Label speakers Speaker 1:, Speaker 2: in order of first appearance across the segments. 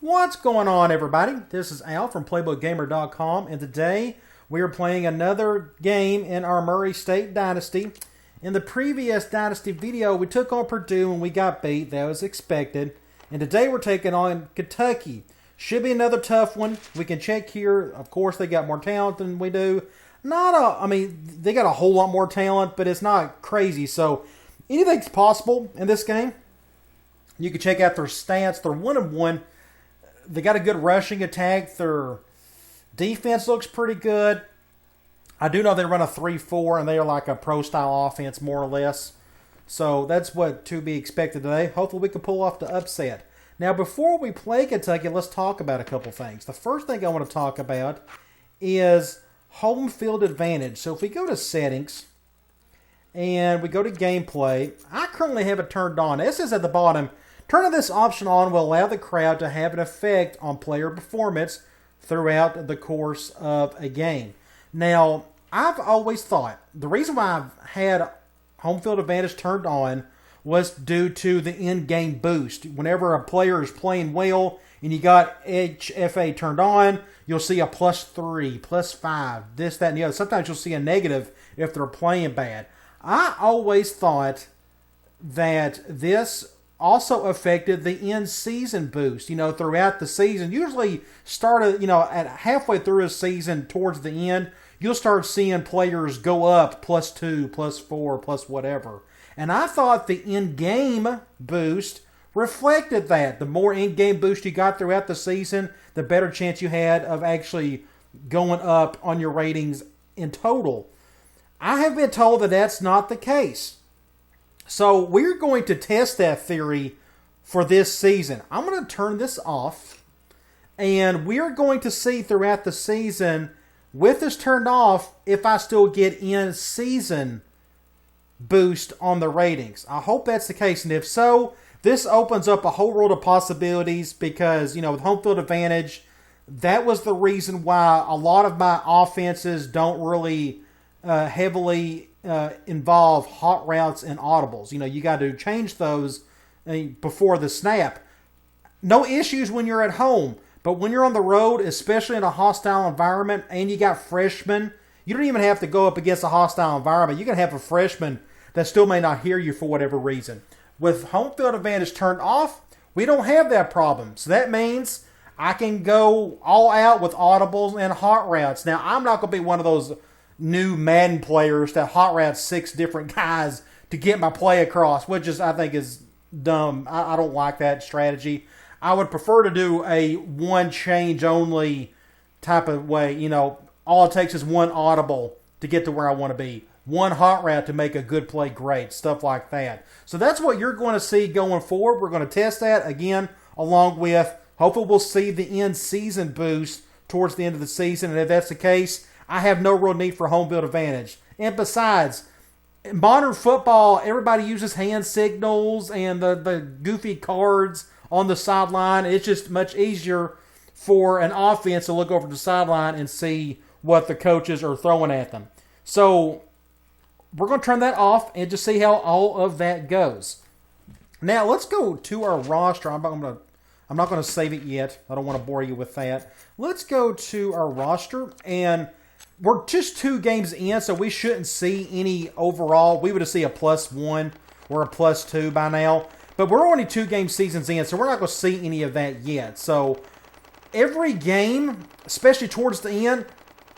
Speaker 1: What's going on, everybody? This is Al from PlaybookGamer.com, and today we are playing another game in our Murray State Dynasty. In the previous Dynasty video, we took on Purdue and we got beat. That was expected. And today we're taking on Kentucky. Should be another tough one. We can check here. Of course, they got more talent than we do. They got a whole lot more talent, but it's not crazy. So anything's possible in this game. You can check out their stats. They're 1-1. They got a good rushing attack. Their defense looks pretty good. I do know they run a 3-4, and they are like a pro-style offense, more or less. So that's what to be expected today. Hopefully we can pull off the upset. Now, before we play Kentucky, let's talk about a couple things. The first thing I want to talk about is home field advantage. So if we go to settings and we go to gameplay, I currently have it turned on. This is at the bottom. Turning this option on will allow the crowd to have an effect on player performance throughout the course of a game. Now, I've always thought the reason why I've had home field advantage turned on was due to the in-game boost. Whenever a player is playing well and you got HFA turned on, you'll see a +3, +5, this, that, and the other. Sometimes you'll see a negative if they're playing bad. I always thought that this also affected the in-season boost, throughout the season. Usually started, at halfway through a season towards the end, you'll start seeing players go up +2, +4, plus whatever. And I thought the in-game boost reflected that. The more in-game boost you got throughout the season, the better chance you had of actually going up on your ratings in total. I have been told that that's not the case. So we're going to test that theory for this season. I'm going to turn this off, and we're going to see throughout the season, with this turned off, if I still get in-season boost on the ratings. I hope that's the case, and if so, this opens up a whole world of possibilities because, with home field advantage, that was the reason why a lot of my offenses don't really heavily involve hot routes and audibles. You got to change those before the snap. No issues when you're at home, but when you're on the road, especially in a hostile environment, and you got freshmen, you don't even have to go up against a hostile environment. You can have a freshman that still may not hear you for whatever reason. With home field advantage turned off, we don't have that problem. So that means I can go all out with audibles and hot routes. Now, I'm not going to be one of those new Madden players that hot route 6 different guys to get my play across, which I think is dumb. I don't like that strategy. I would prefer to do a one change only type of way. All it takes is one audible to get to where I want to be. One hot route to make a good play great. Stuff like that. So that's what you're going to see going forward. We're going to test that again along with, hopefully we'll see the in-season boost towards the end of the season. And if that's the case, I have no real need for home field advantage. And besides, in modern football, everybody uses hand signals and the goofy cards on the sideline. It's just much easier for an offense to look over the sideline and see what the coaches are throwing at them. So we're going to turn that off and just see how all of that goes. Now let's go to our roster. I'm not going to save it yet. I don't want to bore you with that. Let's go to our roster, and we're just 2 games in, so we shouldn't see any overall. We would have seen a +1 or a +2 by now. But we're only 2 game seasons in, so we're not going to see any of that yet. So every game, especially towards the end,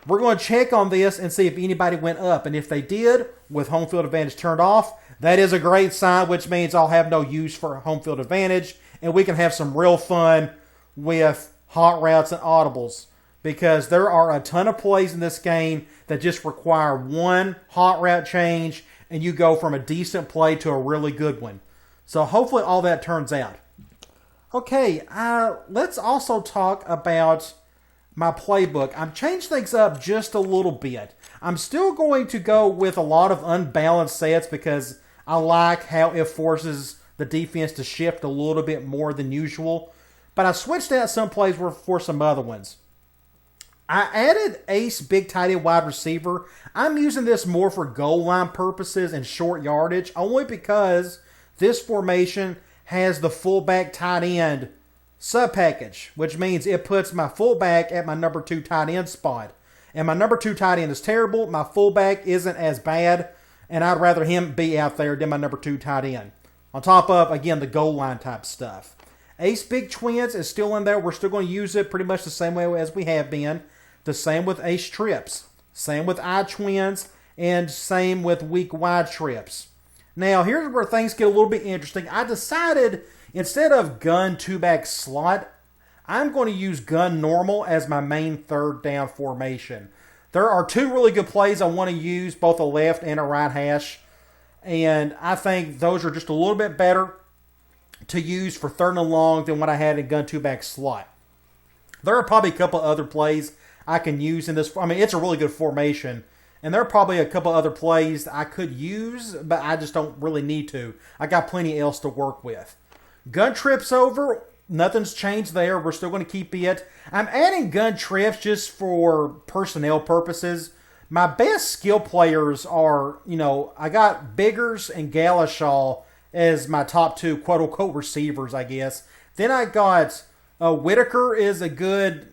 Speaker 1: we're going to check on this and see if anybody went up. And if they did, with home field advantage turned off, that is a great sign, which means I'll have no use for home field advantage. And we can have some real fun with hot routes and audibles. Because there are a ton of plays in this game that just require one hot route change, and you go from a decent play to a really good one. So hopefully all that turns out. Okay, let's also talk about my playbook. I've changed things up just a little bit. I'm still going to go with a lot of unbalanced sets because I like how it forces the defense to shift a little bit more than usual. But I switched out some plays for some other ones. I added ace big tight end wide receiver. I'm using this more for goal line purposes and short yardage, only because this formation has the fullback tight end sub package, which means it puts my fullback at my number 2 tight end spot. And my number 2 tight end is terrible. My fullback isn't as bad, and I'd rather him be out there than my number 2 tight end. On top of, again, the goal line type stuff. Ace Big Twins is still in there. We're still going to use it pretty much the same way as we have been. The same with Ace Trips. Same with I Twins. And same with week wide trips. Now, here's where things get a little bit interesting. I decided, instead of gun 2-back slot, I'm going to use gun normal as my main third down formation. There are 2 really good plays I want to use, both a left and a right hash. And I think those are just a little bit better to use for third and long than what I had in gun 2-back slot. There are probably a couple other plays I can use in this. I mean, it's a really good formation. And there are probably a couple other plays that I could use, but I just don't really need to. I got plenty else to work with. Gun trips over. Nothing's changed there. We're still going to keep it. I'm adding gun trips just for personnel purposes. My best skill players are, I got Biggers and Galashaw as my top 2 quote-unquote receivers, I guess. Then I got Whitaker is a good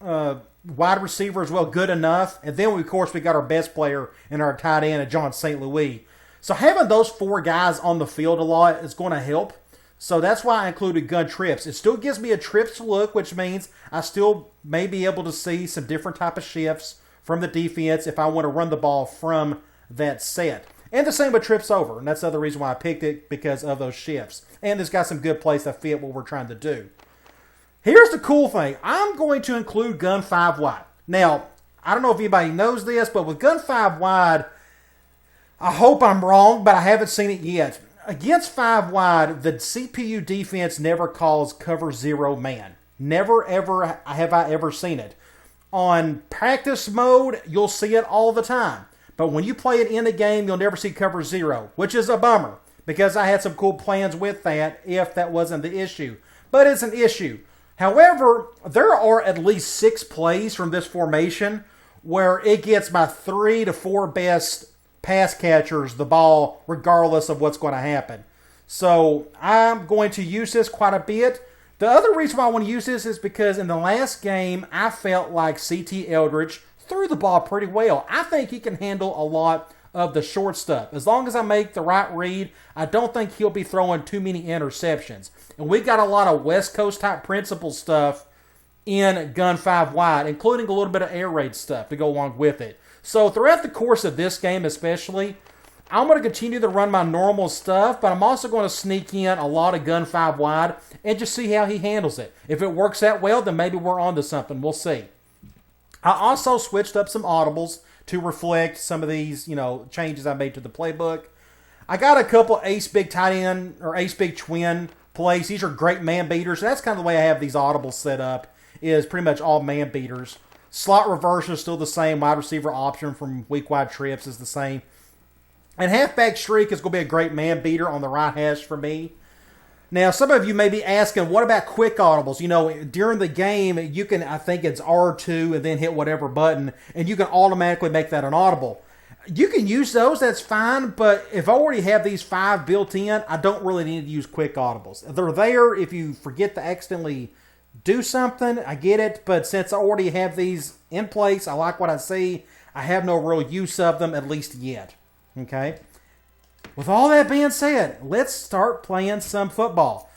Speaker 1: wide receiver as well, good enough. And then, of course, we got our best player in our tight end, John St. Louis. So having those 4 guys on the field a lot is going to help. So that's why I included gun trips. It still gives me a trips look, which means I still may be able to see some different type of shifts from the defense if I want to run the ball from that set. And the same with trips over. And that's the other reason why I picked it, because of those shifts. And it's got some good plays that fit what we're trying to do. Here's the cool thing. I'm going to include gun 5 wide. Now, I don't know if anybody knows this, but with gun 5 wide, I hope I'm wrong, but I haven't seen it yet. Against 5 wide, the CPU defense never calls cover 0 man. Never, ever have I ever seen it. On practice mode, you'll see it all the time. But when you play it in the game, you'll never see cover 0, which is a bummer, because I had some cool plans with that if that wasn't the issue. But it's an issue. However, there are at least 6 plays from this formation where it gets my 3 to 4 best pass catchers the ball regardless of what's going to happen. So I'm going to use this quite a bit. The other reason why I want to use this is because in the last game, I felt like C.T. Eldridge threw the ball pretty well. I think he can handle a lot of the short stuff. As long as I make the right read, I don't think he'll be throwing too many interceptions. And we got a lot of West Coast type principle stuff in gun 5 wide, including a little bit of air raid stuff to go along with it. So throughout the course of this game especially, I'm going to continue to run my normal stuff, but I'm also going to sneak in a lot of gun 5 wide and just see how he handles it. If it works out well, then maybe we're on to something. We'll see. I also switched up some audibles to reflect some of these, changes I made to the playbook. I got a couple Ace Big Tight End or Ace Big Twin plays. These are great man beaters. That's kind of the way I have these audibles set up, is pretty much all man beaters. Slot reverse is still the same. Wide receiver option from week wide trips is the same. And halfback streak is going to be a great man beater on the right hash for me. Now, some of you may be asking, what about quick audibles? During the game, you can, I think it's R2 and then hit whatever button, and you can automatically make that an audible. You can use those, that's fine, but if I already have these 5 built in, I don't really need to use quick audibles. They're there if you forget to accidentally do something, I get it, but since I already have these in place, I like what I see, I have no real use of them, at least yet. Okay? With all that being said, let's start playing some football.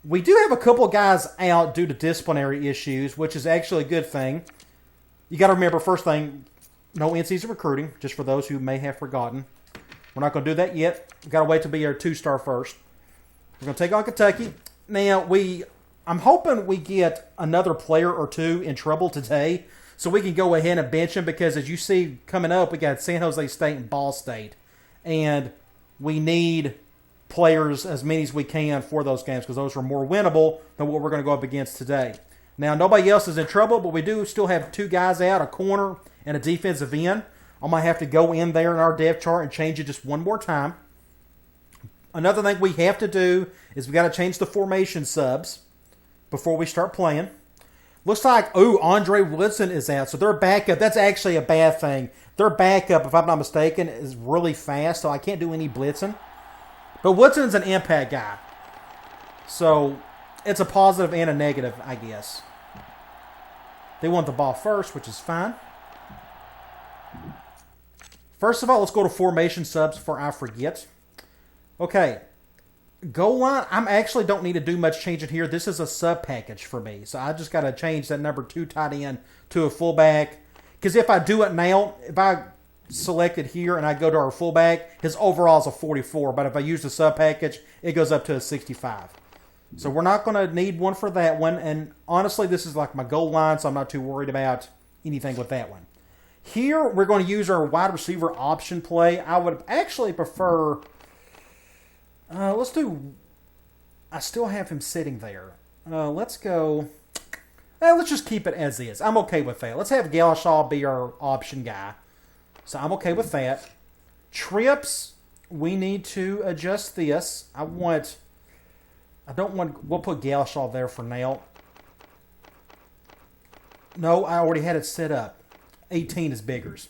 Speaker 1: We do have a couple of guys out due to disciplinary issues, which is actually a good thing. You got to remember, first thing, no in-season recruiting, just for those who may have forgotten. We're not going to do that yet. We've got to wait to be our 2-star first. We're going to take on Kentucky. Now, I'm hoping we get another player or 2 in trouble today so we can go ahead and bench him, because as you see coming up, we got San Jose State and Ball State. And we need players as many as we can for those games, because those are more winnable than what we're going to go up against today. Now, nobody else is in trouble, but we do still have 2 guys out, a corner and a defensive end. I might have to go in there in our depth chart and change it just one more time. Another thing we have to do is we got to change the formation subs before we start playing. Looks like, Andre Woodson is out, so their backup, that's actually a bad thing. Their backup, if I'm not mistaken, is really fast, so I can't do any blitzing. But Woodson's an impact guy. So It's a positive and a negative, I guess. They want the ball first, which is fine. First of all, let's go to formation subs before I forget. Okay. Goal line, I actually don't need to do much changing here. This is a sub package for me. So I just got to change that number 2 tight end to a fullback. Because if I do it now, if I select it here and I go to our fullback, his overall is a 44. But if I use the sub package, it goes up to a 65. So we're not going to need one for that one. And honestly, this is like my goal line, so I'm not too worried about anything with that one. Here, we're going to use our wide receiver option play. I would actually prefer... let's do... I still have him sitting there. Let's go... let's just keep it as is. I'm okay with that. Let's have Galashaw be our option guy. So I'm okay with that. Trips, we need to adjust this. We'll put Galashaw there for now. No, I already had it set up. 18 is Biggers.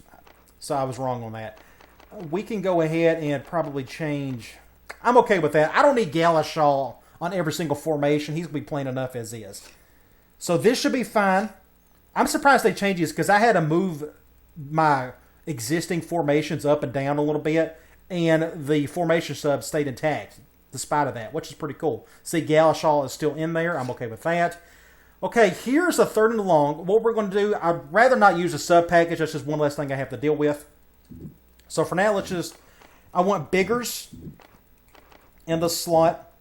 Speaker 1: So I was wrong on that. We can go ahead and probably change... I'm okay with that. I don't need Galashaw on every single formation. He's going to be playing enough as is. So this should be fine. I'm surprised they changed this because I had to move my existing formations up and down a little bit, and the formation sub stayed intact despite of that, which is pretty cool. See, Galashaw is still in there. I'm okay with that. Okay, here's a 3rd and long. What we're going to do, I'd rather not use a sub package. That's just one less thing I have to deal with. So for now, I want Biggers in the slot.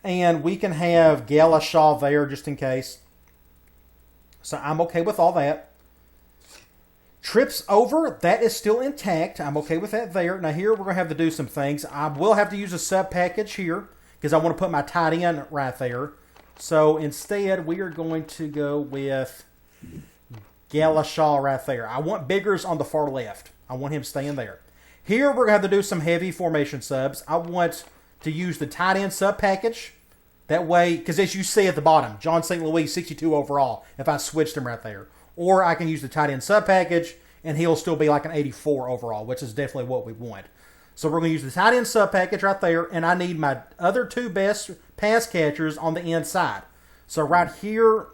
Speaker 1: And we can have Galashaw there just in case. So I'm okay with all that. Trips over, that is still intact. I'm okay with that there. Now here we're going to have to do some things. I will have to use a sub package here because I want to put my tight end right there. So instead we are going to go with Galashaw right there. I want Biggers on the far left. I want him staying there. Here we're going to have to do some heavy formation subs. I want to use the tight end sub package. That way, because as you see at the bottom, John St. Louis, 62 overall, if I switched him right there. Or I can use the tight end sub package, and he'll still be like an 84 overall, which is definitely what we want. So we're going to use the tight end sub package right there, and I need my other 2 best pass catchers on the inside. So right here,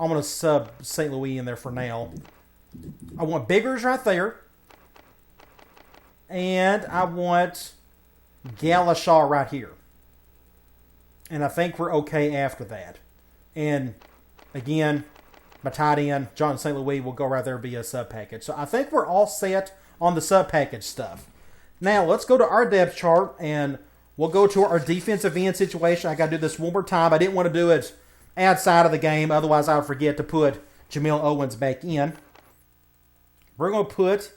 Speaker 1: I'm going to sub St. Louis in there for now. I want Biggers right there. And I want Galashaw right here. And I think we're okay after that. And again, my tight end, John St. Louis, will go right there via sub package. So I think we're all set on the sub package stuff. Now let's go to our depth chart and we'll go to our defensive end situation. I got to do this one more time. I didn't want to do it outside of the game. Otherwise, I would forget to put Jamil Owens back in. We're going to put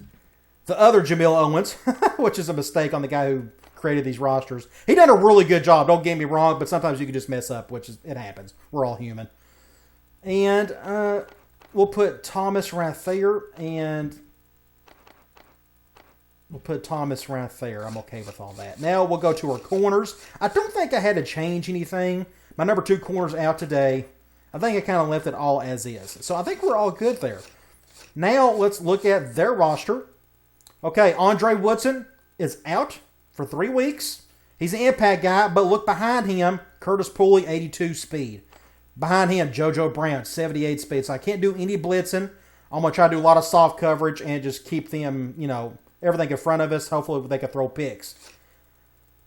Speaker 1: the other Jamil Owens, which is a mistake on the guy who created these rosters. He done a really good job, don't get me wrong, but sometimes you can just mess up, it happens. We're all human. And we'll put Thomas right there, and we'll put Thomas right there. I'm okay with all that. Now we'll go to our corners. I don't think I had to change anything. My number 2 corner's out today. I think I kind of left it all as is. So I think we're all good there. Now let's look at their roster. Okay, Andre Woodson is out for 3 weeks. He's an impact guy, but look behind him, Curtis Pooley, 82 speed. Behind him, JoJo Brown, 78 speed. So I can't do any blitzing. I'm going to try to do a lot of soft coverage and just keep them, everything in front of us. Hopefully they can throw picks.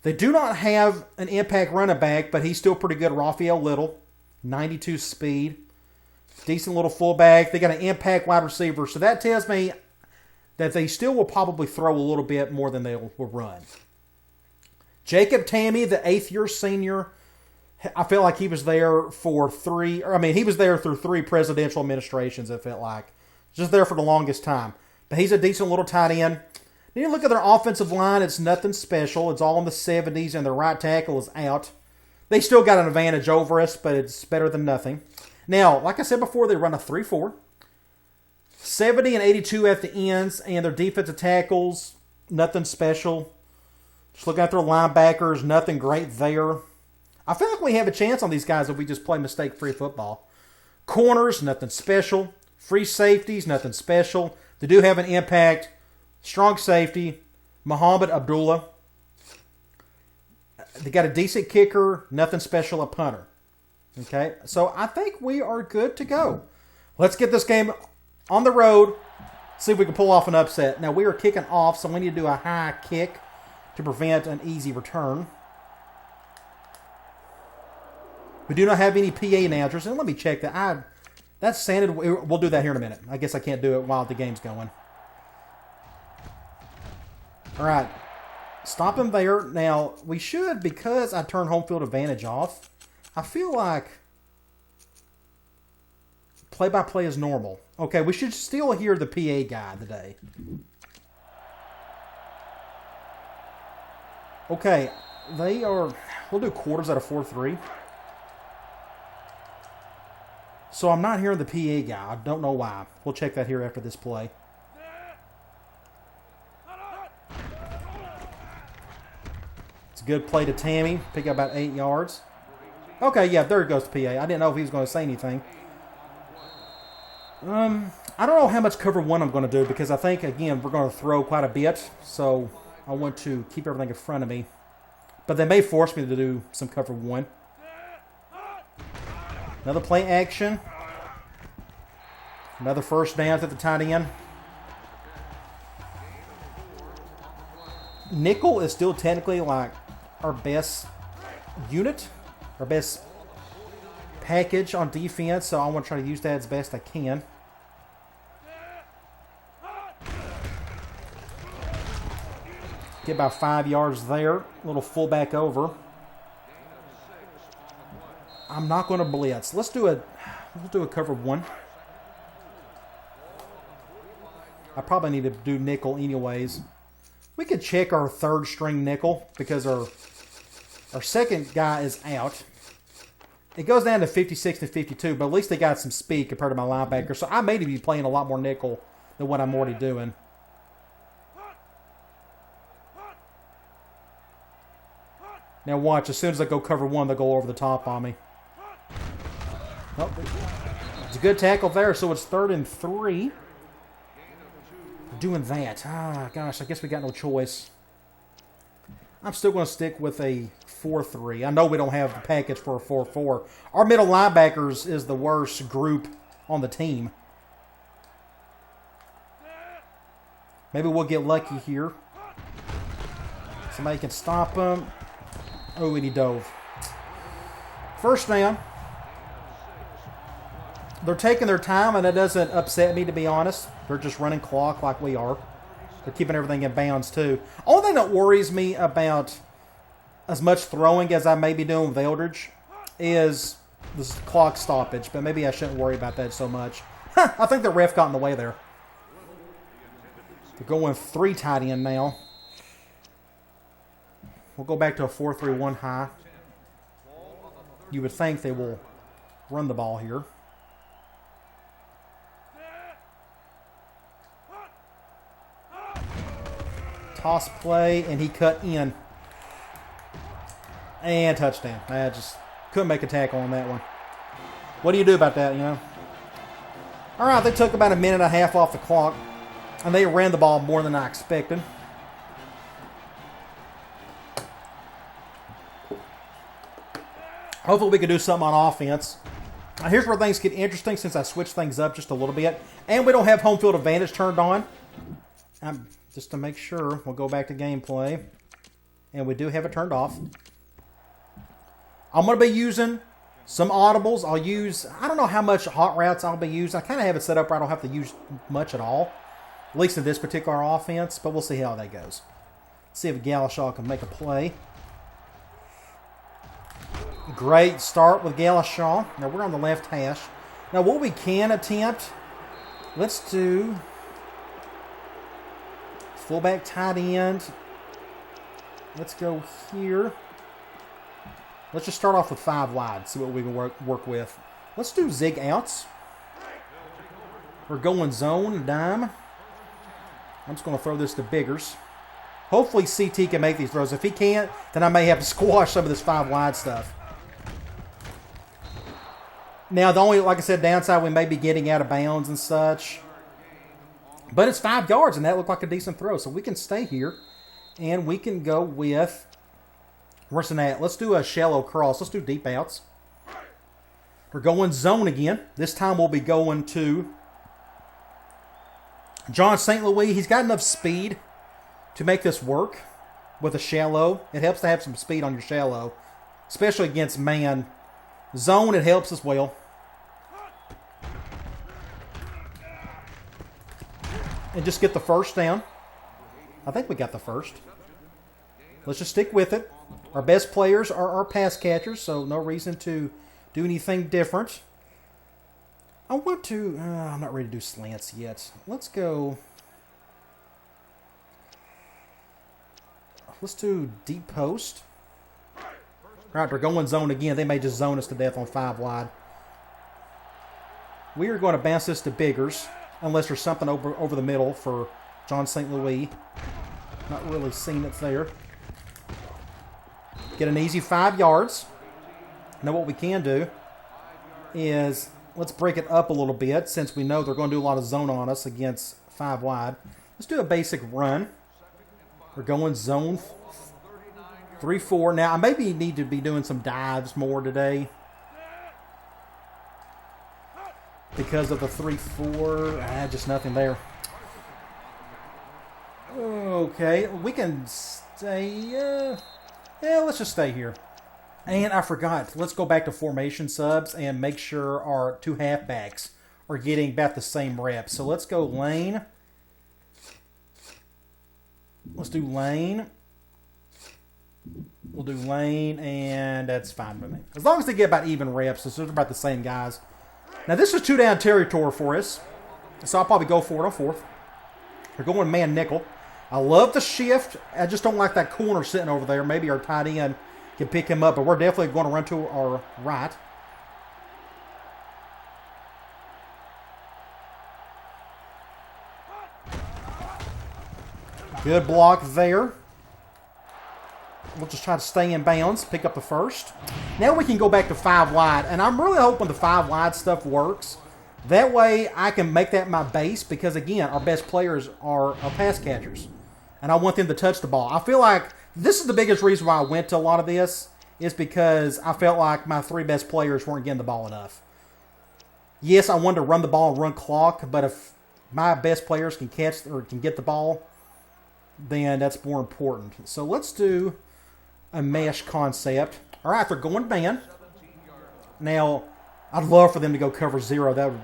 Speaker 1: They do not have an impact running back, but he's still pretty good. Raphael Little, 92 speed. Decent little fullback. They got an impact wide receiver. So that tells me that they still will probably throw a little bit more than they will run. Jacob Tammy, the 8th-year senior, I feel like he was there he was there through 3 presidential administrations, it felt like. Just there for the longest time. But he's a decent little tight end. Then you look at their offensive line, it's nothing special. It's all in the 70s, and their right tackle is out. They still got an advantage over us, but it's better than nothing. Now, like I said before, they run a 3-4. 70 and 82 at the ends, and their defensive tackles, nothing special. Just looking at their linebackers, nothing great there. I feel like we have a chance on these guys if we just play mistake-free football. Corners, nothing special. Free safeties, nothing special. They do have an impact. Strong safety, Muhammad Abdullah. They got a decent kicker, nothing special, a punter. Okay, so I think we are good to go. Let's get this game on the road. See if we can pull off an upset. Now, we are kicking off, so we need to do a high kick to prevent an easy return. We do not have any PA announcers. And let me check that. That's sounded... We'll do that here in a minute. I guess I can't do it while the game's going. All right. Stop him there. Now, we should, because I turned home field advantage off, I feel like play-by-play is normal. Okay, we should still hear the PA guy today. Okay, they are... We'll do quarters out of 4-3. So I'm not hearing the PA guy. I don't know why. We'll check that here after this play. It's a good play to Tammy. Pick up about 8 yards. Okay, yeah, there goes the PA. I didn't know if he was going to say anything. I don't know how much cover one I'm going to do because I think, again, we're going to throw quite a bit. So I want to keep everything in front of me. But they may force me to do some cover one. Another play action. Another first down at the tight end. Nickel is still technically like our best unit, our best package on defense, so I want to try to use that as best I can. Get about 5 yards there. A little fullback over. I'm not going to blitz. Let's do a cover one. I probably need to do nickel anyways. We could check our third string nickel because our second guy is out. It goes down to 56 and 52, but at least they got some speed compared to my linebacker. So I may be playing a lot more nickel than what I'm already doing. Now watch, as soon as I go cover one, they'll go over the top on me. Oh, it's a good tackle there, so it's 3rd and 3. Doing that. Ah, gosh, I guess we got no choice. I'm still going to stick with a 4-3. I know we don't have the package for a 4-4. Our middle linebackers is the worst group on the team. Maybe we'll get lucky here. Somebody can stop him. Oh, and he dove. First down. They're taking their time, and that doesn't upset me, to be honest. They're just running clock like we are. They're keeping everything in bounds, too. Only thing that worries me about as much throwing as I may be doing with Eldridge is this clock stoppage, but maybe I shouldn't worry about that so much. I think the ref got in the way there. They're going 3 tight end now. We'll go back to a 4-3-1 high. You would think they will run the ball here. Toss play, and he cut in. And touchdown. I just couldn't make a tackle on that one. What do you do about that, you know? All right, they took about a minute and a half off the clock, and they ran the ball more than I expected. Hopefully we can do something on offense. Now here's where things get interesting since I switched things up just a little bit. And we don't have home field advantage turned on. Just to make sure, we'll go back to gameplay. And we do have it turned off. I'm going to be using some audibles. I don't know how much hot routes I'll be using. I kind of have it set up where I don't have to use much at all. At least in this particular offense. But we'll see how that goes. See if Galashaw can make a play. Great start with Galashaw. Now we're on the left hash. Now what we can attempt, let's do fullback tight end. Let's go here. Let's just start off with 5 wide, see what we can work with. Let's do zig outs. We're going zone, dime. I'm just going to throw this to Biggers. Hopefully CT can make these throws. If he can't, then I may have to squash some of this 5 wide stuff. Now, the only, like I said, downside, we may be getting out of bounds and such. But it's 5 yards, and that looked like a decent throw. So we can stay here, and we can go with, where's the net? Let's do a shallow cross. Let's do deep outs. We're going zone again. This time we'll be going to John St. Louis. He's got enough speed to make this work with a shallow. It helps to have some speed on your shallow, especially against man. Zone, it helps as well. And just get the first down. I think we got the first. Let's just stick with it. Our best players are our pass catchers, so no reason to do anything different. I want to... I'm not ready to do slants yet. Let's go... Let's do deep post. All right, they're going zone again. They may just zone us to death on 5 wide. We are going to bounce this to Biggers, unless there's something over the middle for John St. Louis. Not really seeing it there. Get an easy 5 yards. Now what we can do is, let's break it up a little bit since we know they're going to do a lot of zone on us against 5 wide. Let's do a basic run. We're going zone 3-4. Now, I maybe need to be doing some dives more today because of the 3-4. Just nothing there. Okay, we can stay. Yeah, let's just stay here. And I forgot. Let's go back to formation subs and make sure our 2 halfbacks are getting about the same reps. So let's go lane. Let's do lane. We'll do lane, and that's fine with me. As long as they get about even reps, so they're about the same guys. Now, this is 2-down territory for us, so I'll probably go for it on 4th. We're going man nickel. I love the shift. I just don't like that corner sitting over there. Maybe our tight end can pick him up, but we're definitely going to run to our right. Good block there. We'll just try to stay in bounds, pick up the first. Now we can go back to 5 wide, and I'm really hoping the 5 wide stuff works. That way I can make that my base because, again, our best players are our pass catchers, and I want them to touch the ball. I feel like this is the biggest reason why I went to a lot of this is because I felt like my 3 best players weren't getting the ball enough. Yes, I wanted to run the ball and run clock, but if my best players can catch or can get the ball, then that's more important. So let's do a mesh concept. All right, they're going man. Now, I'd love for them to go cover 0. That would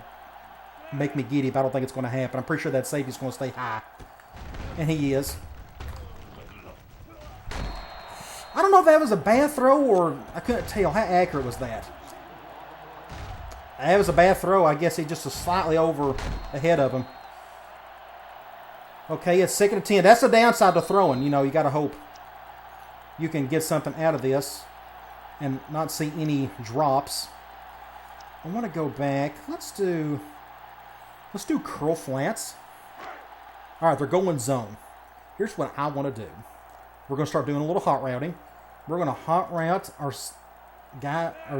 Speaker 1: make me giddy, but I don't think it's going to happen. I'm pretty sure that safety's going to stay high. And he is. I don't know if that was a bad throw or I couldn't tell. How accurate was that? That was a bad throw. I guess he just was slightly over ahead of him. Okay, it's 2nd and 10. That's the downside to throwing. You know, you got to hope you can get something out of this and not see any drops. I want to go back. Let's do curl flats. All right, they're going zone. Here's what I want to do. We're going to start doing a little hot routing. We're going to hot route our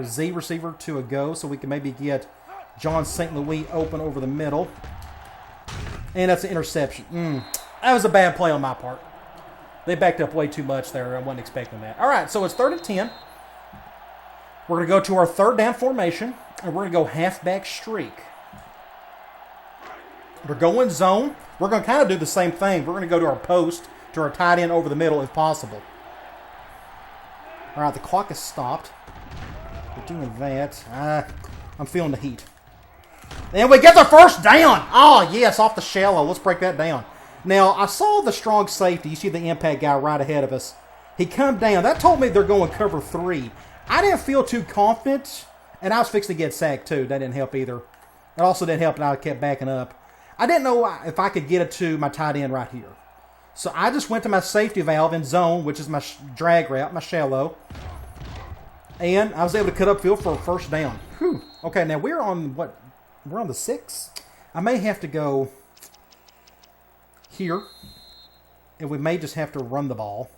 Speaker 1: Z receiver to a go so we can maybe get John St. Louis open over the middle. And that's an interception. That was a bad play on my part. They backed up way too much there. I wasn't expecting that. All right, so it's 3rd and 10. We're going to go to our 3rd down formation, and we're going to go halfback streak. We're going zone. We're going to kind of do the same thing. We're going to go to our post, to our tight end over the middle if possible. All right, the clock is stopped. We're doing that. I'm feeling the heat. And we get the first down. Oh, yes, off the shallow. Let's break that down. Now, I saw the strong safety. You see the impact guy right ahead of us. He come down. That told me they're going cover 3. I didn't feel too confident, and I was fixing to get sacked too. That didn't help either. It also didn't help that I kept backing up. I didn't know if I could get it to my tight end right here. So I just went to my safety valve in zone, which is my drag route, my shallow. And I was able to cut upfield for a first down. Whew. Okay, now we're on what? We're on the 6. I may have to go here. And we may just have to run the ball.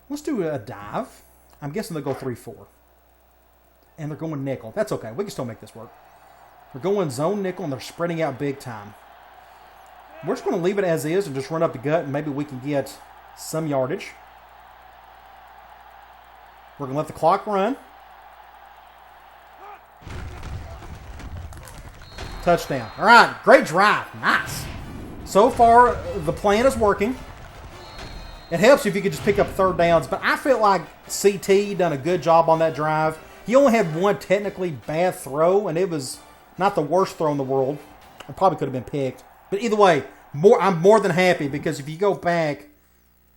Speaker 1: Let's do a dive. I'm guessing they'll go 3-4. And they're going nickel. That's okay. We can still make this work. We're going zone nickel, and they're spreading out big time. We're just going to leave it as is and just run up the gut, and maybe we can get some yardage. We're going to let the clock run. Touchdown. All right, great drive. Nice. So far, the plan is working. It helps if you could just pick up third downs, but I feel like CT done a good job on that drive. He only had one technically bad throw, and it was not the worst throw in the world. It probably could have been picked. But either way, I'm more than happy because if you go back,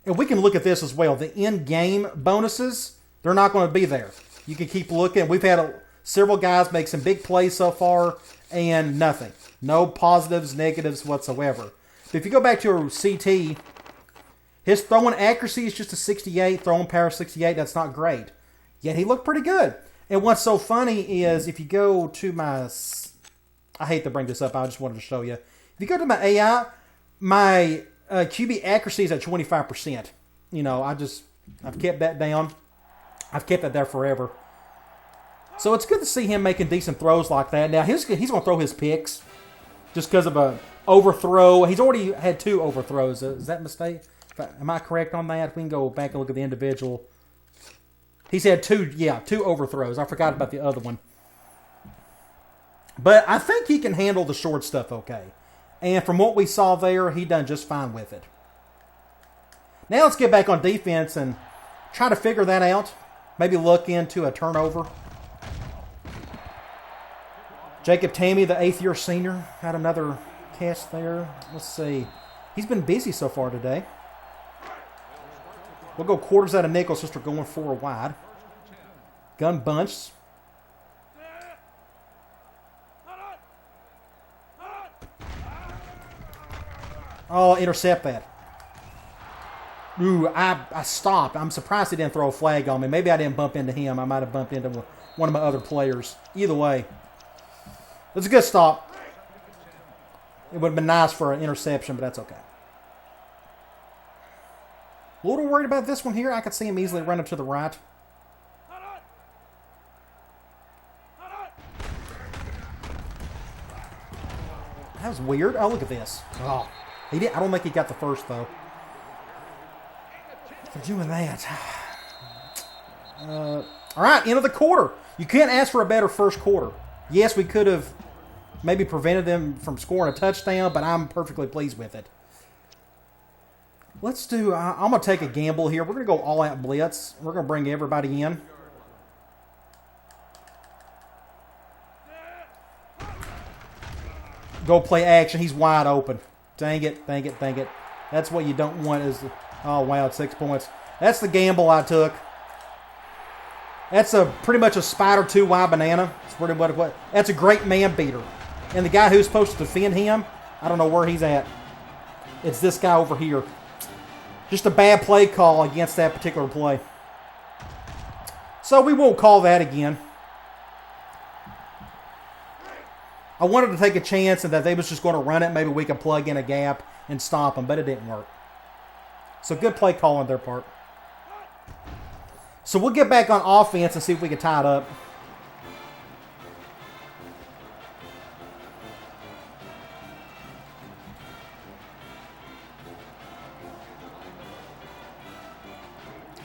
Speaker 1: and we can look at this as well, the in-game bonuses, they're not going to be there. You can keep looking. We've had several guys make some big plays so far, and nothing. No positives, negatives whatsoever. But if you go back to a CT, his throwing accuracy is just a 68, throwing power 68. That's not great. Yet he looked pretty good. And what's so funny is if you go to my... I hate to bring this up. I just wanted to show you. If you go to my AI, my QB accuracy is at 25%. You know, I've kept that down. I've kept that there forever. So it's good to see him making decent throws like that. Now, he's going to throw his picks just because of a overthrow. He's already had 2 overthrows. Is that a mistake? Am I correct on that? We can go back and look at the individual. He's had 2 overthrows. I forgot about the other one. But I think he can handle the short stuff okay. And from what we saw there, he done just fine with it. Now let's get back on defense and try to figure that out. Maybe look into a turnover. Jacob Tammy, the 8th-year senior, had another catch there. Let's see. He's been busy so far today. We'll go quarters out of nickel since we're going 4 wide. Gun bunch. Oh, intercept that. Ooh, I stopped. I'm surprised he didn't throw a flag on me. Maybe I didn't bump into him. I might have bumped into one of my other players. Either way. It's a good stop. It would have been nice for an interception, but that's okay. A little worried about this one here. I could see him easily running to the right. That was weird. Oh, look at this. Oh, he did. I don't think he got the first, though. For doing that. All right, end of the quarter. You can't ask for a better first quarter. Yes, we could have maybe prevented them from scoring a touchdown, but I'm perfectly pleased with it. Let's do, I'm going to take a gamble here. We're going to go all-out blitz. We're going to bring everybody in. Go play action. He's wide open. Dang it, dang it, dang it. That's what you don't want is, oh, wow, 6 points. That's the gamble I took. That's pretty much a spider 2-wide banana. That's pretty what. That's a great man beater. And the guy who's supposed to defend him, I don't know where he's at. It's this guy over here. Just a bad play call against that particular play. So we won't call that again. I wanted to take a chance and that they was just going to run it. Maybe we could plug in a gap and stop them, but it didn't work. So good play call on their part. So we'll get back on offense and see if we can tie it up.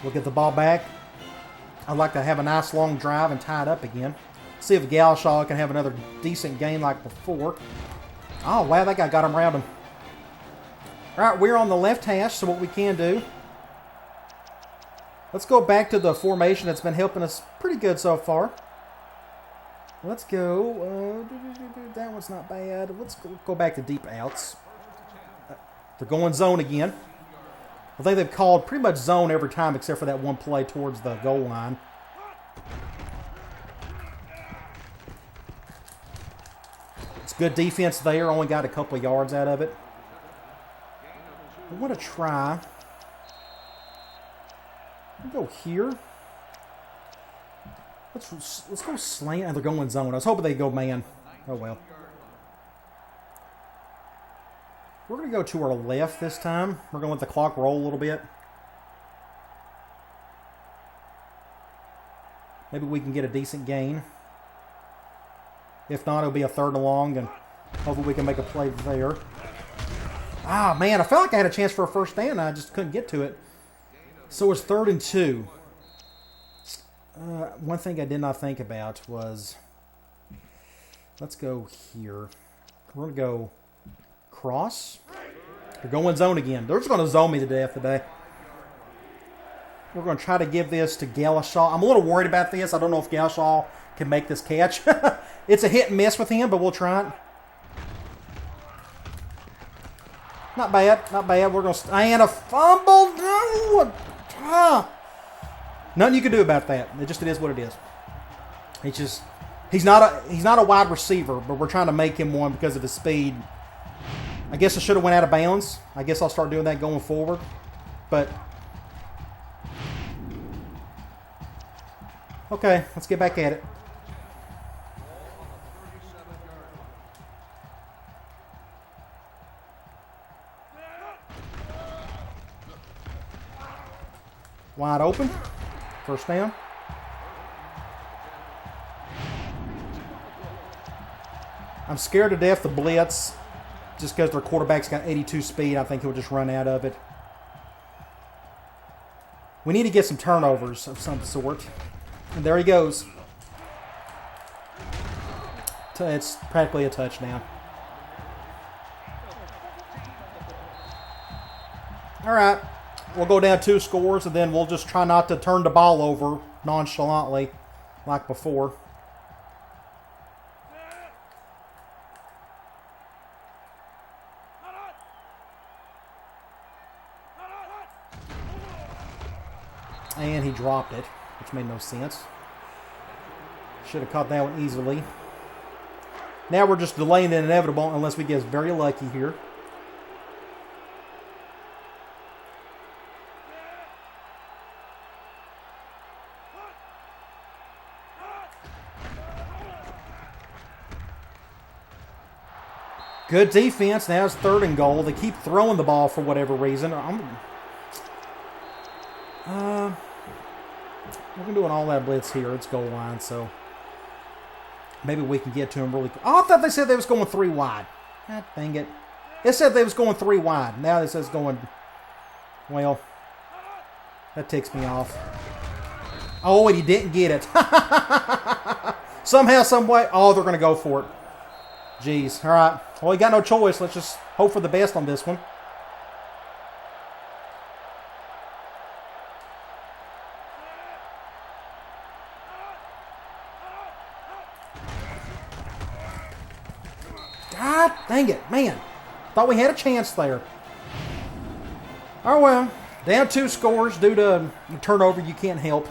Speaker 1: We'll get the ball back. I'd like to have a nice long drive and tie it up again. See if Galshaw can have another decent game like before. Oh, wow, that guy got him around him. All right, we're on the left hash, so what we can do, let's go back to the formation that's been helping us pretty good so far. Let's go. That one's not bad. Let's go back to deep outs. They're going zone again. I think they've called pretty much zone every time except for that one play towards the goal line. It's good defense there. Only got a couple of yards out of it. I want to try. We'll go here. Let's go slant. And they're going zone. I was hoping they'd go man. Oh well. We're going to go to our left this time. We're going to let the clock roll a little bit. Maybe we can get a decent gain. If not, it'll be a 3rd and long, and hopefully we can make a play there. Ah, man, I felt like I had a chance for a first down, and I just couldn't get to it. So it's 3rd and 2. One thing I did not think about was, let's go here. We're going to go cross. They're going zone again. They're just going to zone me to death today. We're going to try to give this to Galashaw. I'm a little worried about this. I don't know if Galashaw can make this catch. It's a hit and miss with him, but we'll try it. Not bad. Not bad. We're going to... And a fumble. No. Nothing you can do about that. It is what it is. It's just... He's not a wide receiver, but we're trying to make him one because of his speed. I guess I should have went out of bounds. I guess I'll start doing that going forward. But... Okay, let's get back at it. Wide open. First down. I'm scared to death to blitz just because their quarterback's got 82 speed. I think he'll just run out of it. We need to get some turnovers of some sort. And there he goes. It's practically a touchdown. All right. We'll go down 2 scores, and then we'll just try not to turn the ball over nonchalantly like before. And he dropped it, which made no sense. Should have caught that one easily. Now we're just delaying the inevitable unless we get very lucky here. Good defense. Now it's 3rd and goal. They keep throwing the ball for whatever reason. We're doing all that blitz here. It's goal line, so maybe we can get to him really quick. Oh, I thought they said they was going 3 wide. God dang it. It said they was going 3 wide. Now it says going... Well, that ticks me off. Oh, and he didn't get it. Somehow, some way. Oh, they're going to go for it. Jeez. All right. Well, we got no choice. Let's just hope for the best on this one. God dang it. Man. Thought we had a chance there. Oh, well. Down 2 scores due to a turnover you can't help.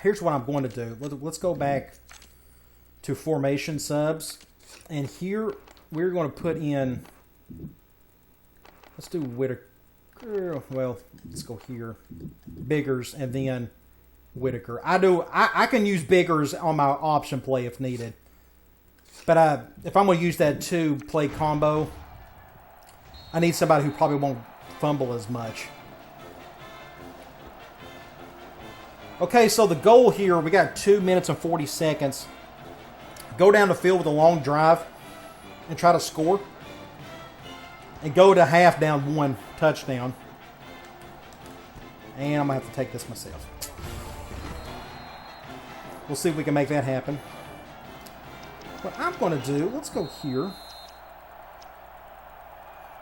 Speaker 1: Here's what I'm going to do. Let's go back to formation subs. And here we're going to put in... Let's do Whitaker. Well, let's go here. Biggers and then Whitaker. I can use Biggers on my option play if needed. But if I'm going to use that 2-play combo, I need somebody who probably won't fumble as much. Okay, so the goal here, we got 2 minutes and 40 seconds. Go down the field with a long drive and try to score. And go to half down 1 touchdown. And I'm going to have to take this myself. We'll see if we can make that happen. What I'm going to do, let's go here.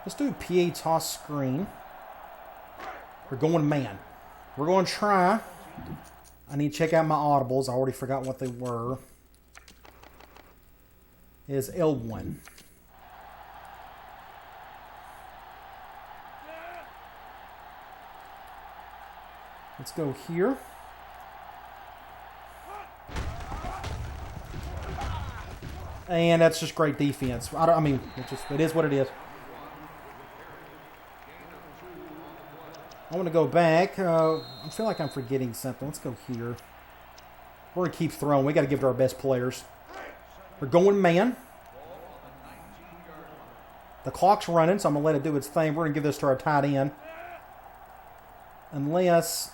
Speaker 1: Let's do a PA toss screen. We're going man. We're going to try... I need to check out my audibles. I already forgot what they were. Is L1. Let's go here. And that's just great defense. I mean, it is what it is. I want to go back. I feel like I'm forgetting something. Let's go here. We're going to keep throwing. We got to give it to our best players. We're going man. The clock's running, so I'm going to let it do its thing. We're going to give this to our tight end. Unless...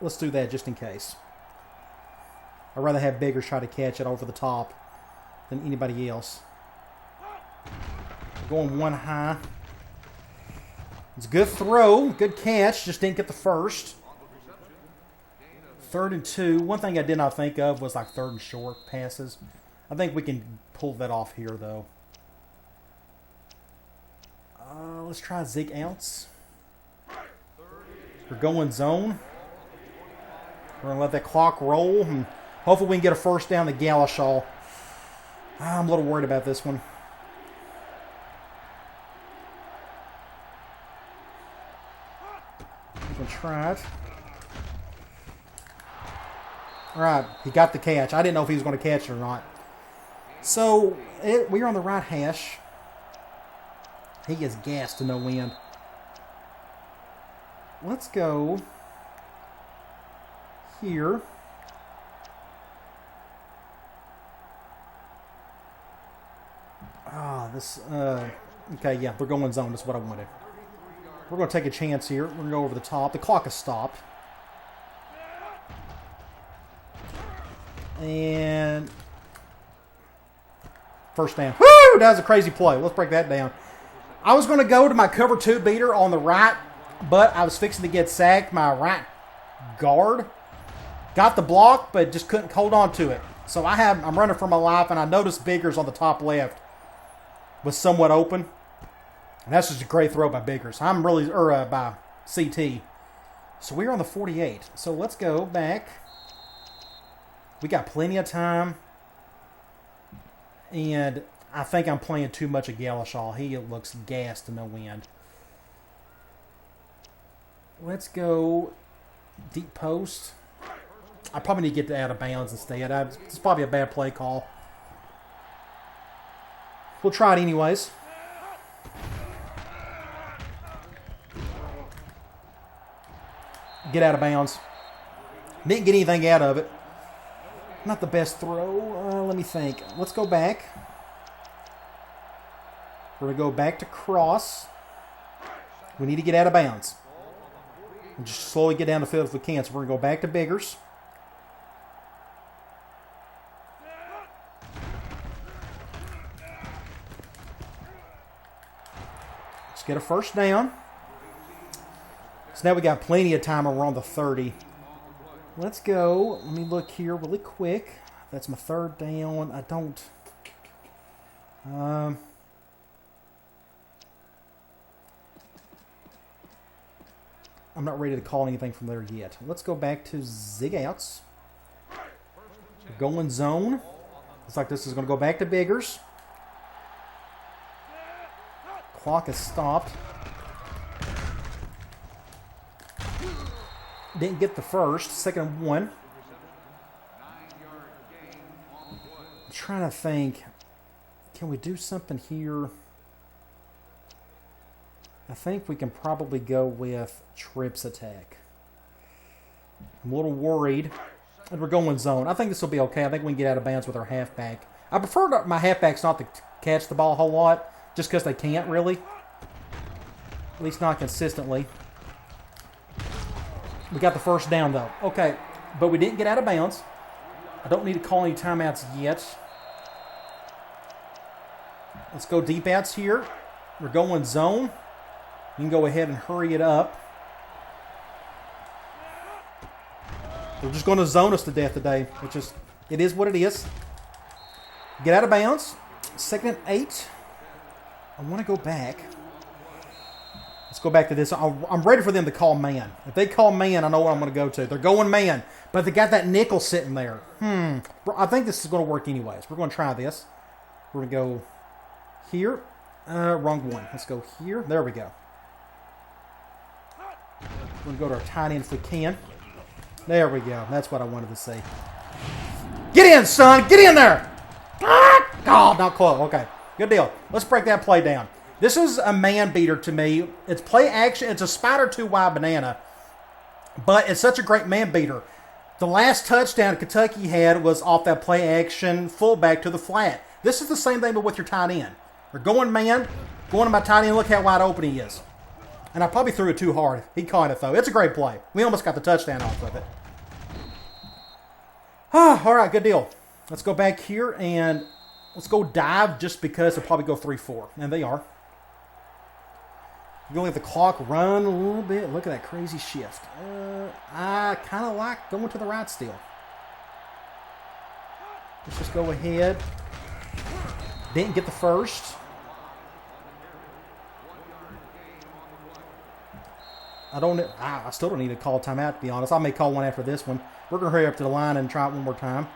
Speaker 1: Let's do that just in case. I'd rather have Biggers try to catch it over the top than anybody else. We're going 1 high. It's a good throw, good catch, just didn't get the first. 3rd and 2. One thing I did not think of was like 3rd and short passes. I think we can pull that off here, though. Let's try zig outs. We're going zone. We're going to let that clock roll, and hopefully we can get a first down to Galashaw. I'm a little worried about this one. We can try it. All right, he got the catch. I didn't know if he was going to catch it or not. So, we're on the right hash. He is gassed to no end. Let's go here. Okay, yeah, we're going zone. That's what I wanted. We're going to take a chance here. We're going to go over the top. The clock has stopped. And first down. Woo! That was a crazy play. Let's break that down. I was going to go to my cover 2 beater on the right, but I was fixing to get sacked. My right guard got the block, but just couldn't hold on to it. So I'm running for my life, and I noticed Biggers on the top left was somewhat open. And that's just a great throw by Biggers. By CT. So we're on the 48. So let's go back. We got plenty of time. And I think I'm playing too much of Galashaw. He looks gassed to no end. Let's go deep post. I probably need to get out of bounds instead. It's probably a bad play call. We'll try it anyways. Get out of bounds. Didn't get anything out of it. Not the best throw. Let me think. Let's go back. We're going to go back to cross. We need to get out of bounds. And just slowly get down the field if we can. So we're going to go back to Biggers. Let's get a first down. So now we got plenty of time and we're on the 30. Let's go. Let me look here really quick. That's my 3rd down. I'm not ready to call anything from there yet. Let's go back to zig outs. We're going zone. Looks like this is going to go back to Biggers. Clock has stopped. Didn't get the first. 2nd and 1. I'm trying to think. Can we do something here? I think we can probably go with trips attack. I'm a little worried. And we're going zone. I think this will be okay. I think we can get out of bounds with our halfback. I prefer my halfbacks not to catch the ball a whole lot, just because they can't really. At least not consistently. We got the first down, though. Okay, but we didn't get out of bounds. I don't need to call any timeouts yet. Let's go deep outs here. We're going zone. You can go ahead and hurry it up. They're just going to zone us to death today. It is what it is. Get out of bounds. 2nd and 8. I want to go back. Let's go back to this. I'm ready for them to call man. If they call man, I know what I'm going to go to. They're going man, but they got that nickel sitting there. I think this is going to work anyways. We're going to try this. We're going to go here. Wrong one. Let's go here. There we go. We're going to go to our tight end if we can. There we go. That's what I wanted to see. Get in, son. Get in there. Oh, not close. Okay. Good deal. Let's break that play down. This is a man beater to me. It's play action. It's a spider 2-wide banana. But it's such a great man beater. The last touchdown Kentucky had was off that play action fullback to the flat. This is the same thing but with your tight end. We're going man. Going to my tight end. Look how wide open he is. And I probably threw it too hard. He caught it, though. It's a great play. We almost got the touchdown off of it. All right, good deal. Let's go back here and let's go dive just because they'll probably go 3-4. And they are. We're going to let the clock run a little bit. Look at that crazy shift. I kind of like going to the right still. Let's just go ahead. Didn't get the first. I still don't need to call timeout, to be honest. I may call one after this one. We're going to hurry up to the line and try it one more time.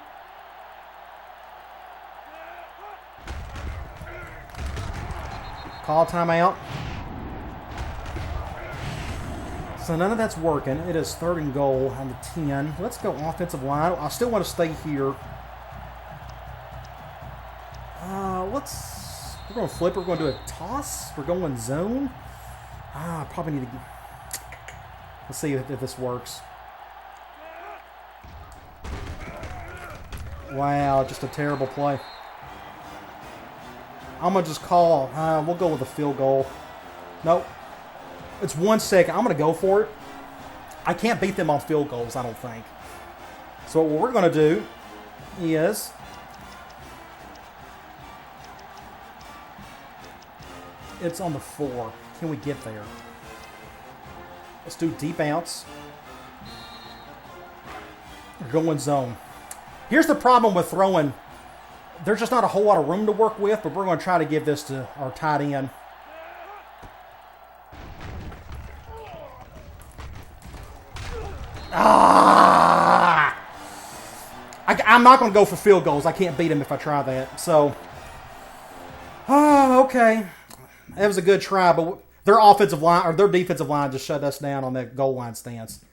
Speaker 1: Call timeout. So none of that's working. It is 3rd and goal on the 10. Let's go offensive line. I still want to stay here. We're going to flip. We're going to do a toss. We're going zone. Probably need to... Let's see if this works. Wow, just a terrible play. I'm going to just call. We'll go with a field goal. Nope. It's 1 second. I'm going to go for it. I can't beat them on field goals, I don't think. So what we're going to do is... It's on the 4. Can we get there? Let's do deep outs. We're going zone. Here's the problem with throwing. There's just not a whole lot of room to work with, but we're going to try to give this to our tight end. I'm not going to go for field goals. I can't beat him if I try that. So, okay. That was a good try, but their offensive line or their defensive line just shut us down on that goal line stance.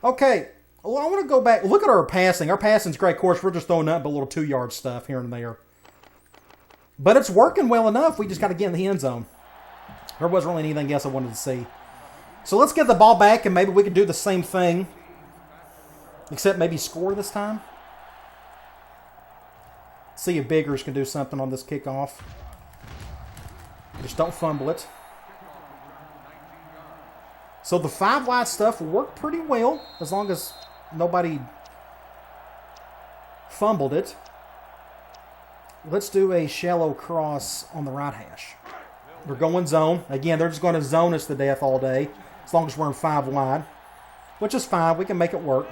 Speaker 1: Okay, well, I want to go back. Look at our passing. Our passing's great. Of course, we're just throwing nothing but little 2-yard stuff here and there. But it's working well enough. We just got to get in the end zone. There wasn't really anything else I wanted to see. So let's get the ball back, and maybe we can do the same thing, except maybe score this time. See if Biggers can do something on this kickoff. Just don't fumble it. So the 5 wide stuff worked pretty well, as long as nobody fumbled it. Let's do a shallow cross on the right hash. We're going zone. Again, they're just going to zone us to death all day, as long as we're in 5 wide, which is fine. We can make it work.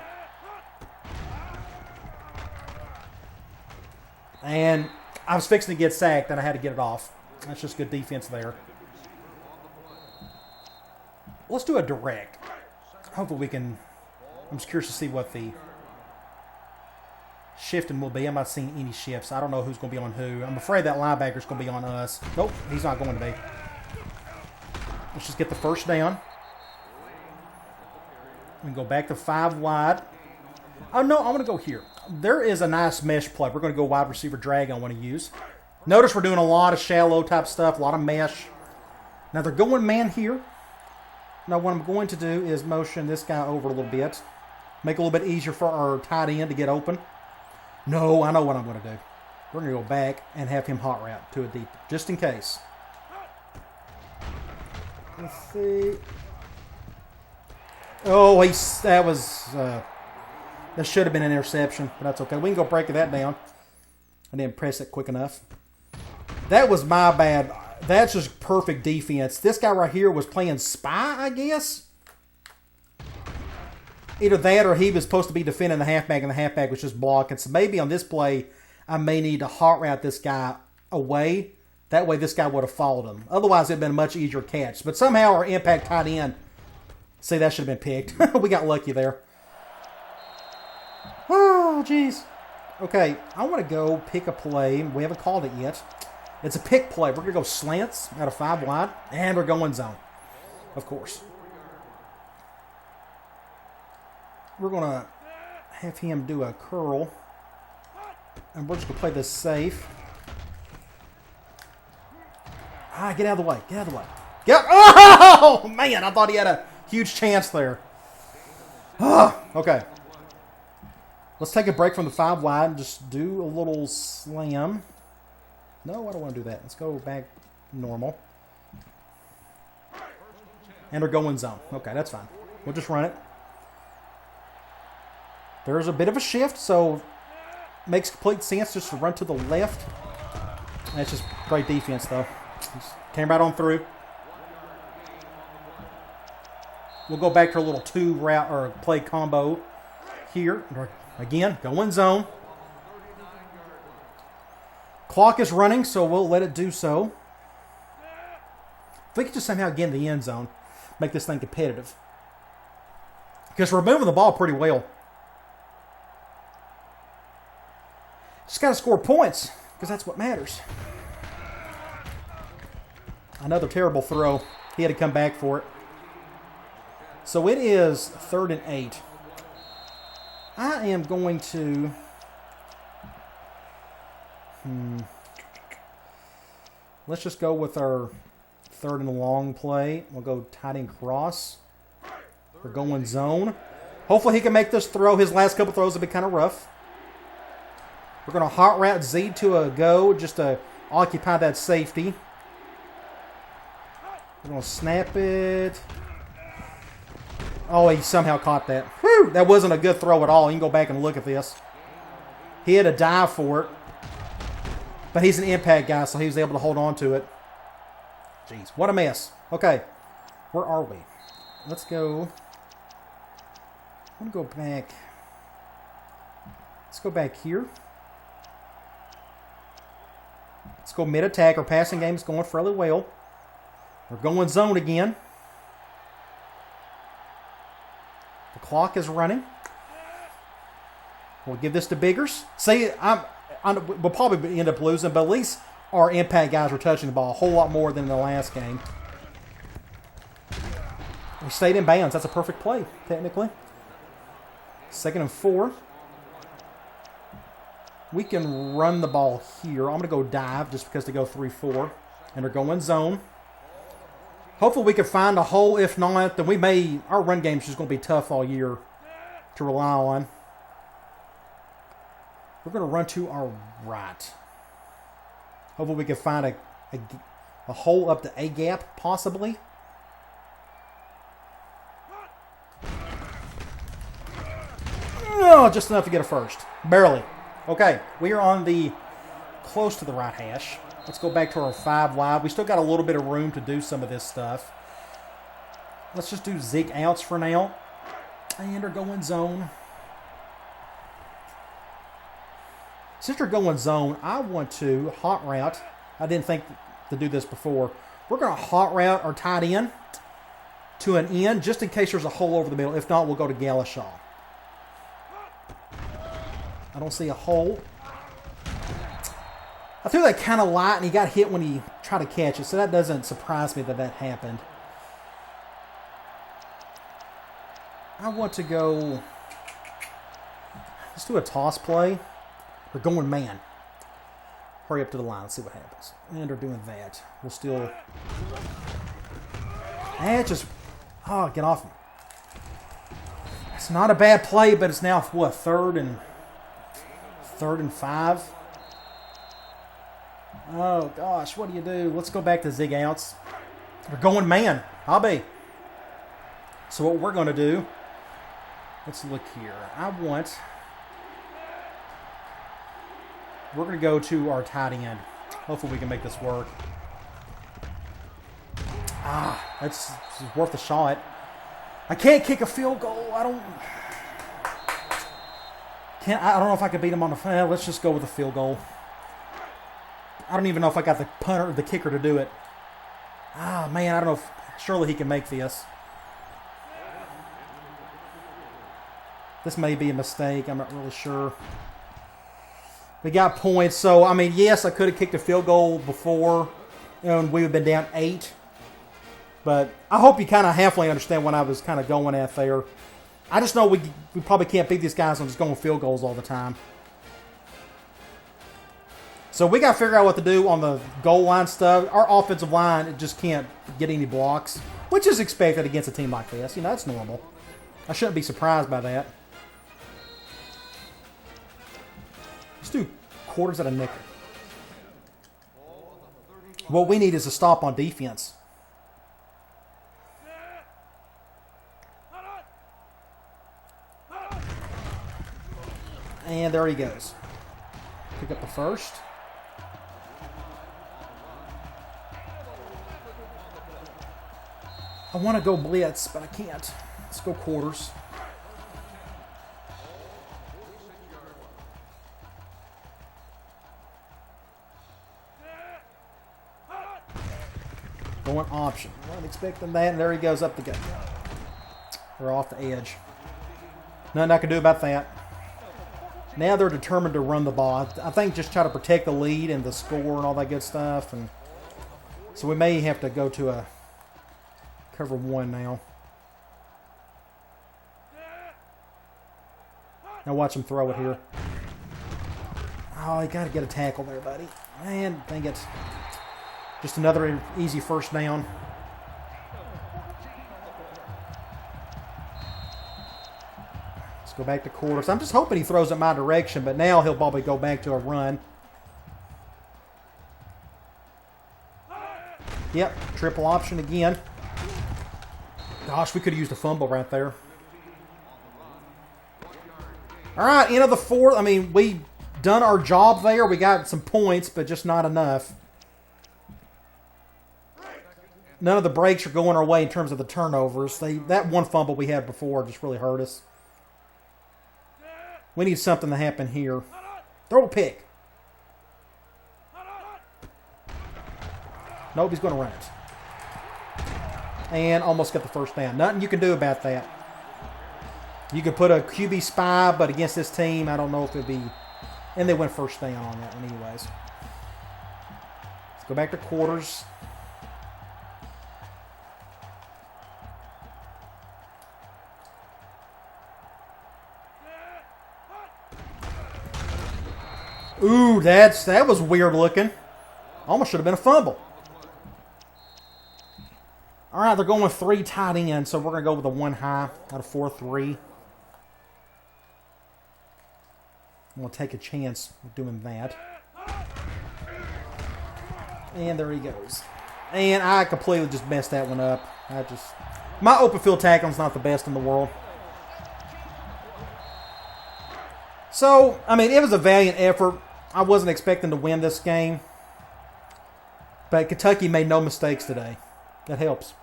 Speaker 1: And I was fixing to get sacked, and I had to get it off. That's just good defense there. Let's do a direct. Hopefully we can... I'm just curious to see what the shifting will be. I'm not seeing any shifts. I don't know who's going to be on who. I'm afraid that linebacker's going to be on us. Nope, he's not going to be. Let's just get the first down. We can go back to 5 wide. Oh, no, I want to go here. There is a nice mesh play. We're going to go wide receiver drag I want to use. Notice we're doing a lot of shallow type stuff, a lot of mesh. Now they're going man here. Now what I'm going to do is motion this guy over a little bit. Make it a little bit easier for our tight end to get open. No, I know what I'm going to do. We're going to go back and have him hot route to a deep, just in case. Let's see. Oh, that should have been an interception, but that's okay. We can go break that down. I didn't press it quick enough. That was my bad. That's just perfect defense. This guy right here was playing spy, I guess. Either that or he was supposed to be defending the halfback and the halfback was just blocking. So maybe on this play, I may need to hot route this guy away. That way this guy would have followed him. Otherwise, it would have been a much easier catch. But somehow our impact tight end, see, that should have been picked. We got lucky there. Oh, jeez. Okay, I want to go pick a play. We haven't called it yet. It's a pick play. We're going to go slants out of 5 wide, and we're going zone, of course. We're going to have him do a curl, and we're just going to play this safe. Get out of the way. Get out of the way. Get! Oh, man, I thought he had a huge chance there. Okay. Let's take a break from the 5 wide and just do a little slam. No, I don't want to do that. Let's go back normal. And we're going zone. Okay, that's fine. We'll just run it. There's a bit of a shift, so it makes complete sense just to run to the left. That's just great defense, though. Just came right on through. We'll go back to a little two route or play combo here. Again, go in zone. Clock is running, so we'll let it do so. If we could just somehow get in the end zone, make this thing competitive. Because we're moving the ball pretty well. Just got to score points, because that's what matters. Another terrible throw. He had to come back for it. So it is 3rd and 8. I am going to... Let's just go with our 3rd and long play. We'll go tight end cross. We're going zone. Hopefully he can make this throw. His last couple throws have been kind of rough. We're going to hot route Z to a go just to occupy that safety. We're going to snap it. Oh, he somehow caught that. Whew, that wasn't a good throw at all. You can go back and look at this. He had to dive for it. But he's an impact guy, so he was able to hold on to it. Jeez, what a mess. Okay, where are we? Let's go. I'm going to go back. Let's go back here. Let's go mid-attack. Our passing game is going fairly well. We're going zone again. The clock is running. We'll give this to Biggers. See, we'll probably end up losing, but at least our impact guys were touching the ball a whole lot more than in the last game. We stayed in bounds. That's a perfect play, technically. 2nd and 4. We can run the ball here. I'm going to go dive just because they go 3-4. And they're going zone. Hopefully we can find a hole. If not, then our run game is just going to be tough all year to rely on. We're going to run to our right. Hopefully we can find a hole up to A gap, possibly. No, just enough to get a first. Barely. Okay, we are on the close to the right hash. Let's go back to our 5 wide. We still got a little bit of room to do some of this stuff. Let's just do zig outs for now. And they're going zone. Since they're going zone, I want to hot route. I didn't think to do this before. We're going to hot route our tight end to an end just in case there's a hole over the middle. If not, we'll go to Galashaw. I don't see a hole. I threw that kind of light, and he got hit when he tried to catch it, so that doesn't surprise me that that happened. I want to go... Let's do a toss play. We're going man. Hurry up to the line and see what happens. And they're doing that. We'll still... just... Oh, get off me. It's not a bad play, but it's now, what, 3rd and 5? Oh, gosh, what do you do? Let's go back to zig outs. We're going man. I'll be. So what we're going to do, let's look here. We're going to go to our tight end. Hopefully we can make this work. That's worth a shot. I can't kick a field goal. I don't know if I could beat him on the... let's just go with a field goal. I don't even know if I got the punter or the kicker to do it. Man, I don't know. Surely he can make this. This may be a mistake. I'm not really sure. We got points. So, I mean, yes, I could have kicked a field goal before, and we would have been down 8. But I hope you kind of halfway understand what I was kind of going at there. I just know we probably can't beat these guys on just going field goals all the time. So we got to figure out what to do on the goal line stuff. Our offensive line just can't get any blocks, which is expected against a team like this. You know, that's normal. I shouldn't be surprised by that. Let's do quarters at a nickel. What we need is a stop on defense. And there he goes. Pick up the first. I want to go blitz, but I can't. Let's go quarters. Going option. Wasn't expecting that, and there he goes up the gut. They're off the edge. Nothing I can do about that. Now they're determined to run the ball. I think just try to protect the lead and the score and all that good stuff. And so we may have to go to a cover one now. Now watch him throw it here. Oh, you got to get a tackle there, buddy. Man, dang it. Just another easy first down. Let's go back to quarters. I'm just hoping he throws it my direction, but now he'll probably go back to a run. Yep, triple option again. Gosh, we could have used a fumble right there. All right, end of the fourth. I mean, we done our job there. We got some points, but just not enough. None of the breaks are going our way in terms of the turnovers. That one fumble we had before just really hurt us. We need something to happen here. Throw a pick. Nope, he's going to run it. And almost got the first down. Nothing you can do about that. You could put a QB spy, but against this team, I don't know if it'd be... And they went first down on that one anyways. Let's go back to quarters. Ooh, that was weird looking. Almost should have been a fumble. All right, they're going with 3 tight ends, so we're going to go with a 1 high out of 4-3. I'm going to take a chance of doing that. And there he goes. And I completely just messed that one up. My open field tackling's not the best in the world. So, I mean, it was a valiant effort. I wasn't expecting to win this game. But Kentucky made no mistakes today. That helps.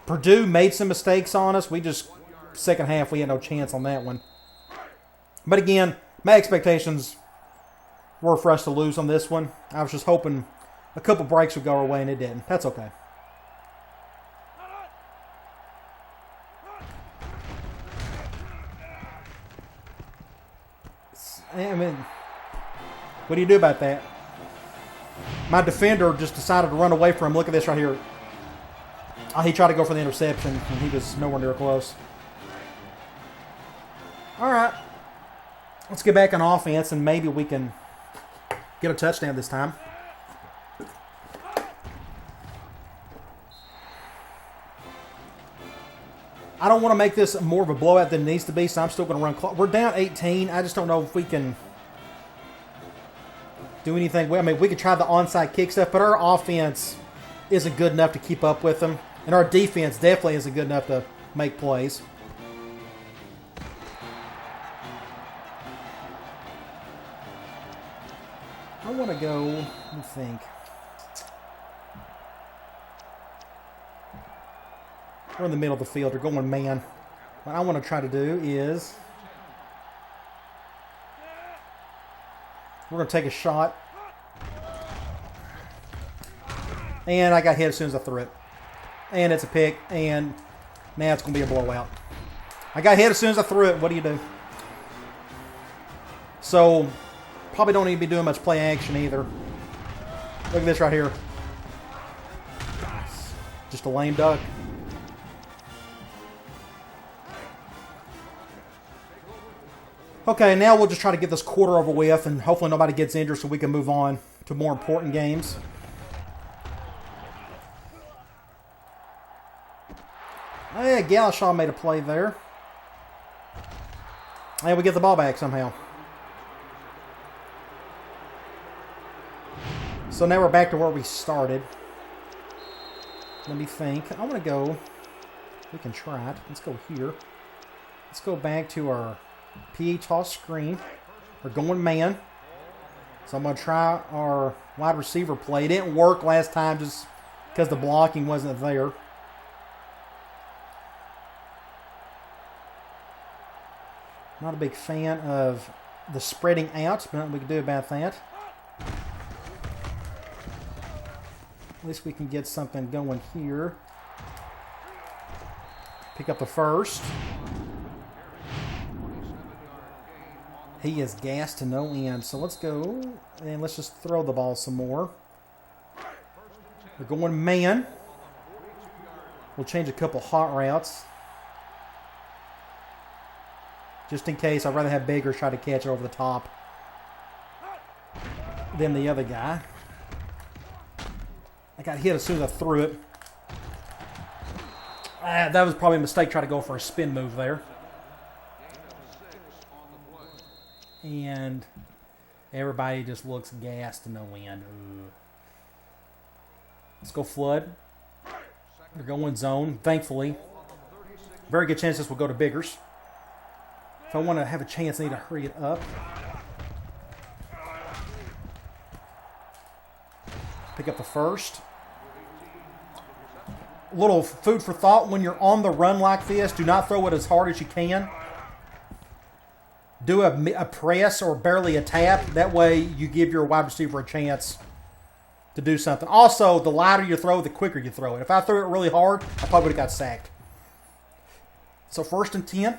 Speaker 1: Purdue made some mistakes on us. Second half, we had no chance on that one. But again, my expectations were for us to lose on this one. I was just hoping a couple breaks would go our way, and it didn't. That's okay. I mean, what do you do about that? My defender just decided to run away from him. Look at this right here. Oh, he tried to go for the interception, and he was nowhere near close. All right. Let's get back on offense, and maybe we can get a touchdown this time. I don't want to make this more of a blowout than it needs to be, so I'm still going to run clock. We're down 18. I just don't know if we can do anything. I mean, we could try the onside kick stuff, but our offense isn't good enough to keep up with them. And our defense definitely isn't good enough to make plays. I want to go, let me think. We're in the middle of the field. They're going man. What I want to try to do is we're going to take a shot. And I got hit as soon as I threw it. And it's a pick. And now it's going to be a blowout. I got hit as soon as I threw it. What do you do? So, probably don't need to be doing much play action either. Look at this right here. Just a lame duck. Okay, now we'll just try to get this quarter over with, and hopefully nobody gets injured so we can move on to more important games. Oh, yeah, Galashaw made a play there. And we get the ball back somehow. So now we're back to where we started. Let me think. I want to go. We can try it. Let's go here. Let's go back to our PE toss screen. We're going man. So I'm going to try our wide receiver play. It didn't work last time. Just because the blocking wasn't there. Not a big fan of the spreading out, but nothing we can do about that. At least we can get something going here. Pick up the first. He is gassed to no end. So let's go and let's just throw the ball some more. We're going man. We'll change a couple hot routes. Just in case, I'd rather have Baker try to catch it over the top than the other guy. I got hit as soon as I threw it. That was probably a mistake trying to go for a spin move there. And everybody just looks gassed to no end. Let's go flood. We're going zone, thankfully. Very good chance this will go to Biggers. If I want to have a chance, I need to hurry it up. Pick up the first. A little food for thought: when you're on the run like this, do not throw it as hard as you can. Do a press or barely a tap. That way you give your wide receiver a chance to do something. Also, the lighter you throw, the quicker you throw it. If I threw it really hard, I probably would have got sacked. So 1st and 10.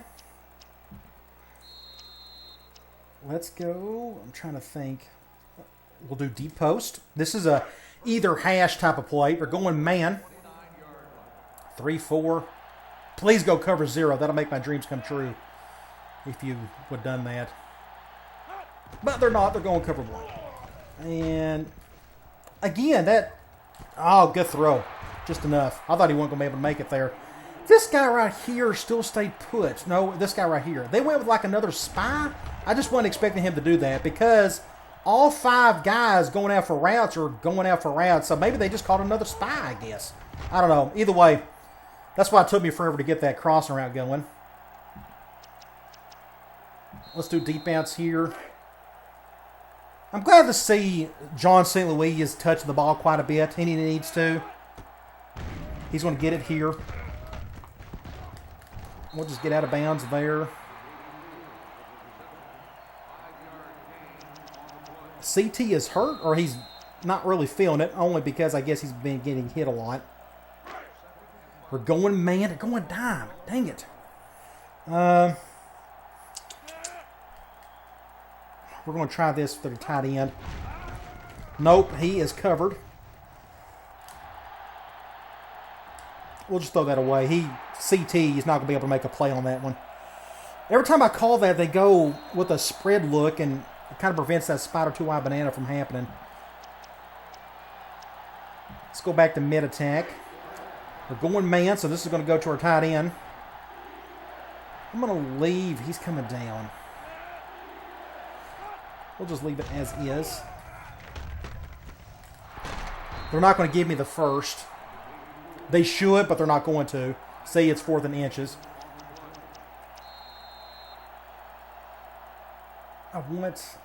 Speaker 1: Let's go. I'm trying to think. We'll do deep post. This is a either hash type of play. We're going man. 3-4. Please go cover 0. That'll make my dreams come true if you would have done that. But they're not. They're going cover 1. And again, that... Oh, good throw. Just enough. I thought he wasn't going to be able to make it there. This guy right here still stayed put. No, this guy right here. They went with like another spy. I just wasn't expecting him to do that because all 5 guys going out for routes are going out for routes. So maybe they just caught another spy, I guess. I don't know. Either way, that's why it took me forever to get that crossing route going. Let's do deep outs here. I'm glad to see John St. Louis is touching the ball quite a bit. He needs to. He's going to get it here. We'll just get out of bounds there. CT is hurt, or he's not really feeling it, only because I guess he's been getting hit a lot. We're going man. They're going dime. Dang it. We're going to try this for the tight end. Nope, he is covered. We'll just throw that away. CT is not going to be able to make a play on that one. Every time I call that, they go with a spread look, and it kind of prevents that spider 2-wide banana from happening. Let's go back to mid-attack. We're going man, so this is going to go to our tight end. I'm going to leave. He's coming down. We'll just leave it as is. They're not going to give me the first. They should, but they're not going to. Say it's 4th and inches. I want...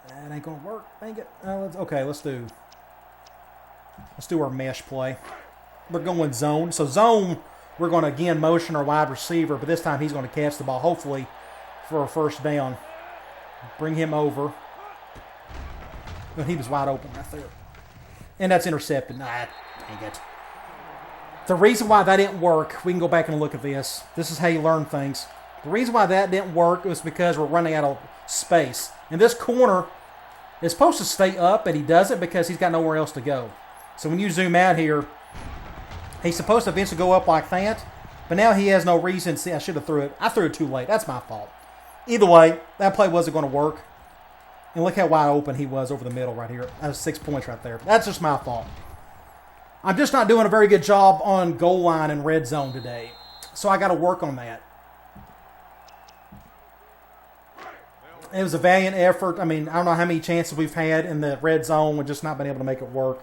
Speaker 1: That ain't going to work. Dang it. Let's do our mesh play. We're going zone. So zone, we're going to again motion our wide receiver, but this time he's going to catch the ball, hopefully, for a first down. Bring him over. But he was wide open right there. And that's intercepted. Dang it. The reason why that didn't work, we can go back and look at this. This is how you learn things. The reason why that didn't work was because we're running out of space. And this corner is supposed to stay up, but he doesn't because he's got nowhere else to go. So when you zoom out here, he's supposed to eventually go up like that, but now he has no reason. See, I should have threw it. I threw it too late. That's my fault. Either way, that play wasn't going to work. And look how wide open he was over the middle right here. That was 6 points right there. That's just my fault. I'm just not doing a very good job on goal line and red zone today. So I got to work on that. It was a valiant effort. I mean, I don't know how many chances we've had in the red zone and just not been able to make it work.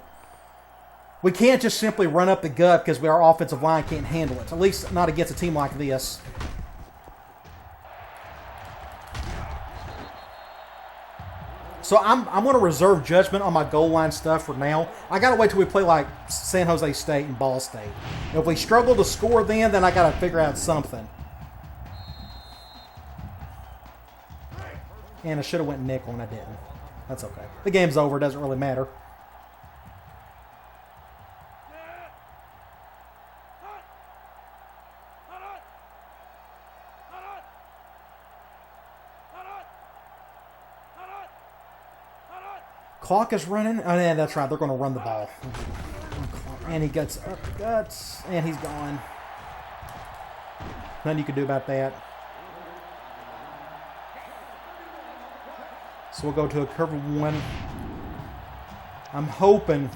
Speaker 1: We can't just simply run up the gut because our offensive line can't handle it. At least not against a team like this. So I'm going to reserve judgment on my goal line stuff for now. I got to wait till we play like San Jose State and Ball State. If we struggle to score then I got to figure out something. And I should have went nickel and I didn't. That's okay. The game's over. It doesn't really matter. Clock is running. Oh, yeah, that's right. They're going to run the ball. And he gets up the guts. And he's gone. Nothing you can do about that. So we'll go to a cover one. I'm hoping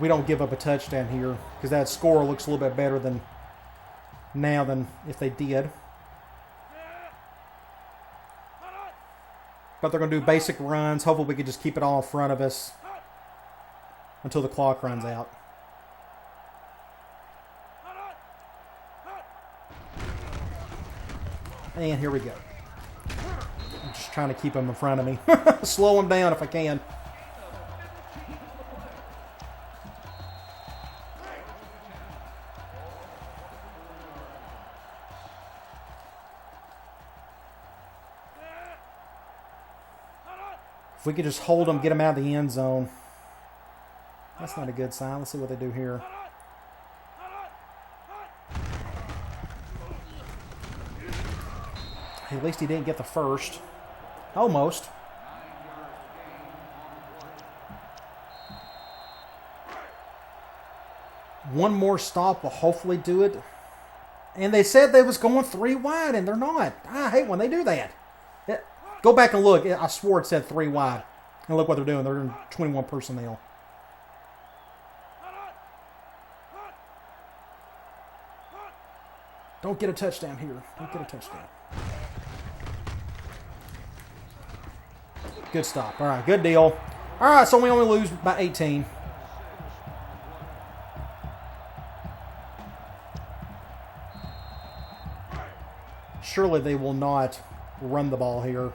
Speaker 1: we don't give up a touchdown here, because that score looks a little bit better than now than if they did. But they're going to do basic runs. Hopefully we can just keep it all in front of us until the clock runs out. And here we go. I'm just trying to keep them in front of me. Slow them down if I can. If we could just hold them, get them out of the end zone. That's not a good sign. Let's see what they do here. At least he didn't get the first. Almost. One more stop will hopefully do it. And they said they was going 3 wide, and they're not. I hate when they do that. Go back and look. I swore it said 3 wide. And look what they're doing. They're in 21 personnel. Don't get a touchdown here. Don't get a touchdown. Good stop. All right, good deal. All right, so we only lose by 18. Surely they will not run the ball here.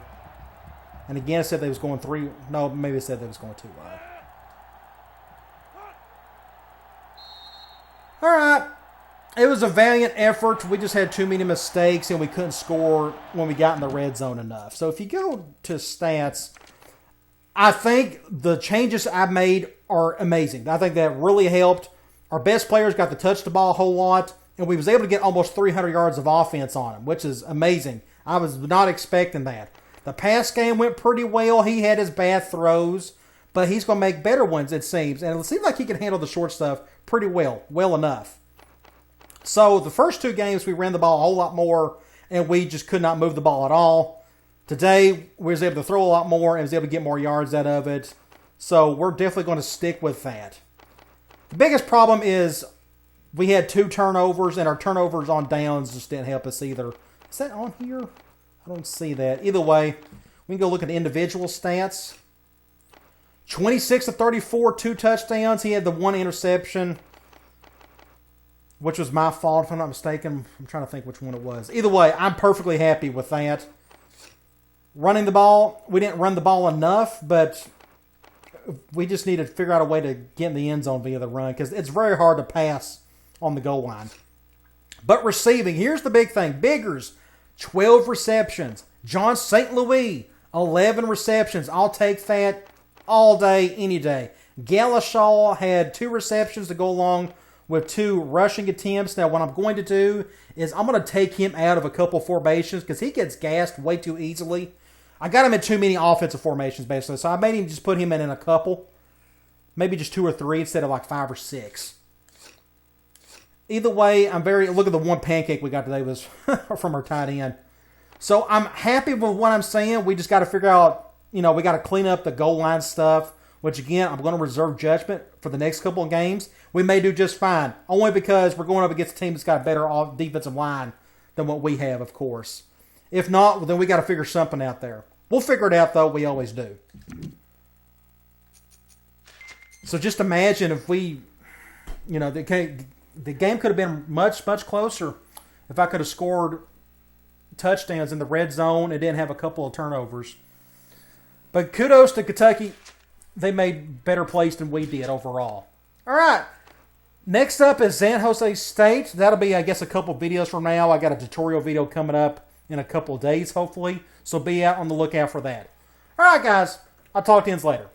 Speaker 1: And again, it said they was going 3. No, maybe it said they was going 2 wide. All right. It was a valiant effort. We just had too many mistakes, and we couldn't score when we got in the red zone enough. So if you go to stats, I think the changes I made are amazing. I think that really helped. Our best players got to touch the ball a whole lot, and we was able to get almost 300 yards of offense on him, which is amazing. I was not expecting that. The pass game went pretty well. He had his bad throws, but he's going to make better ones, it seems. And it seems like he can handle the short stuff pretty well enough. So the first 2 games, we ran the ball a whole lot more, and we just could not move the ball at all. Today, we was able to throw a lot more and was able to get more yards out of it. So we're definitely going to stick with that. The biggest problem is we had 2 turnovers, and our turnovers on downs just didn't help us either. Is that on here? I don't see that. Either way, we can go look at the individual stats. 26 of 34, 2 touchdowns. He had the 1 interception, which was my fault, if I'm not mistaken. I'm trying to think which one it was. Either way, I'm perfectly happy with that. Running the ball, we didn't run the ball enough, but we just need to figure out a way to get in the end zone via the run, because it's very hard to pass on the goal line. But receiving, here's the big thing. Biggers, 12 receptions. John St. Louis, 11 receptions. I'll take that all day, any day. Galashaw had 2 receptions to go along with 2 rushing attempts. Now, what I'm going to do is I'm going to take him out of a couple formations because he gets gassed way too easily. I got him in too many offensive formations, basically. So I made him just put him in a couple. Maybe just 2 or 3 instead of like 5 or 6. Either way, look at the 1 pancake we got today was from our tight end. So I'm happy with what I'm saying. We just got to figure out, we got to clean up the goal line stuff, which again, I'm going to reserve judgment for the next couple of games. We may do just fine, only because we're going up against a team that's got a better defensive line than what we have, of course. If not, well, then we got to figure something out there. We'll figure it out, though. We always do. So just imagine if we, the game could have been much, much closer if I could have scored touchdowns in the red zone and didn't have a couple of turnovers. But kudos to Kentucky. They made better plays than we did overall. All right. Next up is San Jose State. That'll be, I guess, a couple videos from now. I got a tutorial video coming up in a couple of days, hopefully. So be out on the lookout for that. All right, guys. I'll talk to you later.